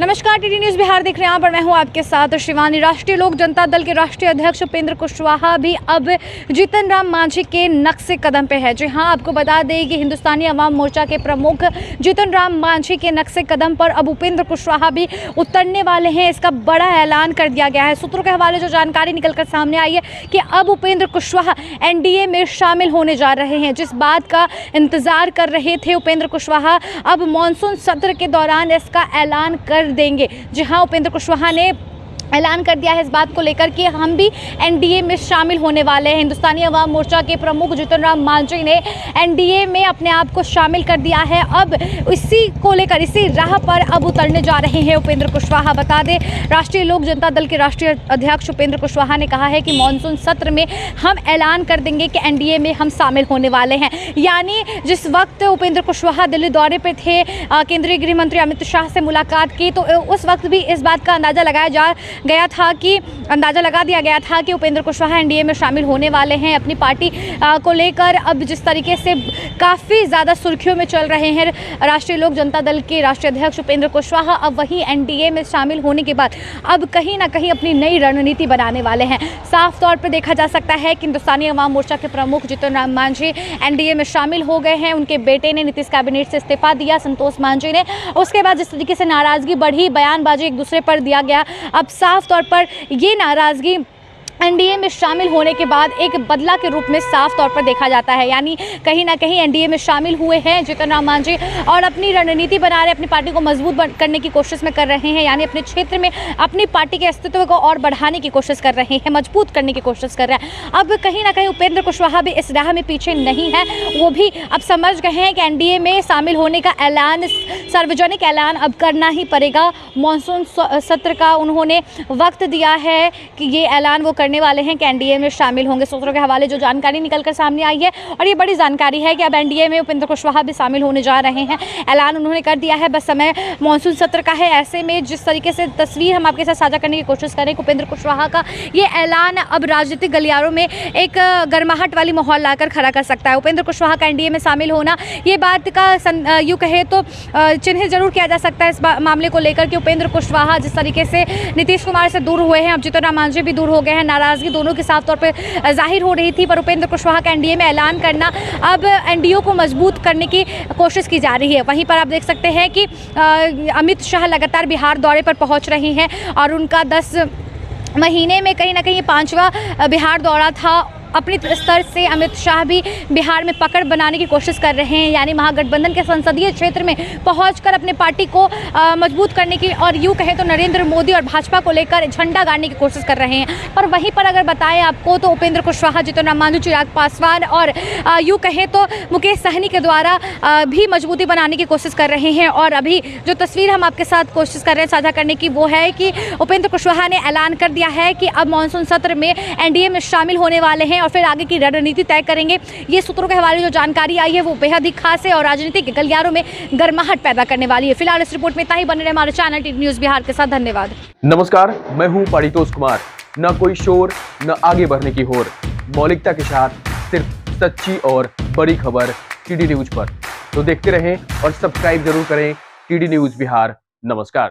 नमस्कार, TD news Bihar देख रहे हैं आप और मैं हूं आपके साथ शिवानी। राष्ट्रीय लोक जनता दल के राष्ट्रीय अध्यक्ष उपेंद्र कुशवाहा भी अब जीतन राम मांझी के नक्शे कदम पे है। जी हां, आपको बता दें कि हिंदुस्तानी अवाम मोर्चा के प्रमुख जीतन राम मांझी के नक्शे कदम पर अब उपेंद्र कुशवाहा भी उतरने वाले हैं। इसका बड़ा ऐलान कर दिया गया है। सूत्रों के हवाले जो जानकारी निकलकर सामने आई है कि अब उपेंद्र कुशवाहा एनडीए में शामिल होने जा रहे हैं। जिस बात का इंतजार कर रहे थे उपेंद्र कुशवाहा, अब मानसून सत्र के दौरान इसका ऐलान कर देंगे। जी हां, उपेंद्र कुशवाहा ने ऐलान कर दिया है इस बात को लेकर कि हम भी एनडीए में शामिल होने वाले हैं। हिंदुस्तानी अवाम मोर्चा के प्रमुख जीतन राम मांझी ने एनडीए में अपने आप को शामिल कर दिया है। अब इसी को लेकर इसी राह पर अब उतरने जा रहे हैं उपेंद्र कुशवाहा। बता दें, राष्ट्रीय लोक जनता दल के राष्ट्रीय अध्यक्ष उपेंद्र कुशवाहा ने कहा है कि मानसून सत्र में हम ऐलान कर देंगे कि एनडीए में हम शामिल होने वाले हैं। यानी जिस वक्त उपेंद्र कुशवाहा दिल्ली दौरे पर थे, केंद्रीय गृह मंत्री अमित शाह से मुलाकात की, तो उस वक्त भी इस बात का अंदाज़ा लगा दिया गया था कि उपेंद्र कुशवाहा एनडीए में शामिल होने वाले हैं। अपनी पार्टी को लेकर अब जिस तरीके से काफ़ी ज़्यादा सुर्खियों में चल रहे हैं राष्ट्रीय लोक जनता दल के राष्ट्रीय अध्यक्ष उपेंद्र कुशवाहा, अब वहीं एनडीए में शामिल होने के बाद अब कहीं ना कहीं अपनी नई रणनीति बनाने वाले हैं। साफ तौर पर देखा जा सकता है कि हिंदुस्तानी अवाम मोर्चा के प्रमुख जीतन राम मांझी एनडीए में शामिल हो गए हैं। उनके बेटे ने नीतीश कैबिनेट से इस्तीफा दिया, संतोष मांझी ने। उसके बाद जिस तरीके से नाराज़गी बढ़ी, बयानबाजी एक दूसरे पर दिया गया, अब साफ तौर पर ये नाराज़गी एनडीए में शामिल होने के बाद एक बदला के रूप में साफ तौर पर देखा जाता है। यानी कहीं ना कहीं एनडीए में शामिल हुए हैं जीतन राम मांझी और अपनी रणनीति बना रहे, अपनी पार्टी को मजबूत करने की कोशिश में कर रहे हैं। यानी अपने क्षेत्र में अपनी पार्टी के अस्तित्व को और बढ़ाने की कोशिश कर रहे हैं, मजबूत करने की कोशिश कर रहे हैं। अब कहीं ना कहीं उपेंद्र कुशवाहा भी इस राह में पीछे नहीं है। वो भी अब समझ गए हैं कि एनडीए में शामिल होने का ऐलान, सार्वजनिक ऐलान अब करना ही पड़ेगा। मानसून सत्र का उन्होंने वक्त दिया है कि ये ऐलान वो करने वाले हैं कि एनडीए में शामिल होंगे। सूत्रों के हवाले जो जानकारी निकलकर सामने आई है, और ये बड़ी जानकारी है कि अब एनडीए में उपेंद्र कुशवाहा भी शामिल होने जा रहे हैं। ऐलान उन्होंने कर दिया है। बस समय मानसून सत्र का है। ऐसे में जिस तरीके से तस्वीर हम आपके साथ साझा करने की कोशिश करें, उपेंद्र कुशवाहा का ये ऐलान अब राजनीतिक गलियारों में एक गर्माहट वाली माहौल लाकर खड़ा कर सकता है। उपेंद्र कुशवाहा का एनडीए में शामिल होना, ये बात का यूँ कहे तो चिन्हित जरूर किया जा सकता है इस मामले को लेकर कि उपेंद्र कुशवाहा जिस तरीके से नीतीश कुमार से दूर हुए हैं, अब जीतन राम मांझी भी दूर हो गए हैं। नाराजगी दोनों की साफ तौर पर जाहिर हो रही थी, पर उपेंद्र कुशवाहा का एनडीए में ऐलान करना अब एनडीए को मजबूत करने की कोशिश की जा रही है। वहीं पर आप देख सकते हैं कि अमित शाह लगातार बिहार दौरे पर पहुंच रहे हैं और उनका 10 महीने में कहीं ना कहीं 5वां बिहार दौरा था। अपनी स्तर से अमित शाह भी बिहार में पकड़ बनाने की कोशिश कर रहे हैं। यानी महागठबंधन के संसदीय क्षेत्र में पहुंचकर अपने पार्टी को मजबूत करने की, और यूँ कहें तो नरेंद्र मोदी और भाजपा को लेकर झंडा गाड़ने की कोशिश कर रहे हैं। पर वहीं पर अगर बताएं आपको तो उपेंद्र कुशवाहा, जीतन राम मांझी, चिराग पासवान और यूँ कहें तो मुकेश सहनी के द्वारा भी मजबूती बनाने की कोशिश कर रहे हैं। और अभी जो तस्वीर हम आपके साथ कोशिश कर रहे हैं साझा करने की, वो है कि उपेंद्र कुशवाहा ने ऐलान कर दिया है कि अब मानसून सत्र में एनडीए में शामिल होने वाले हैं और फिर आगे की रणनीति तय करेंगे। ये सूत्रों के हवाले जो जानकारी आई है वो बेहद ही खास है और राजनीतिक गलियारों में गर्माहट पैदा करने वाली है। फिलहाल इस रिपोर्ट में इतना ही। बने रहे हमारे चैनल टीडी न्यूज़ बिहार के साथ। धन्यवाद। नमस्कार, मैं हूं पारितोष कुमार। न कोई शोर, न आगे बढ़ने की होर, मौलिकता के साथ सिर्फ सच्ची और बड़ी खबर टीडी न्यूज पर। तो देखते रहें और सब्सक्राइब जरूर करें टीडी न्यूज़ बिहार। नमस्कार।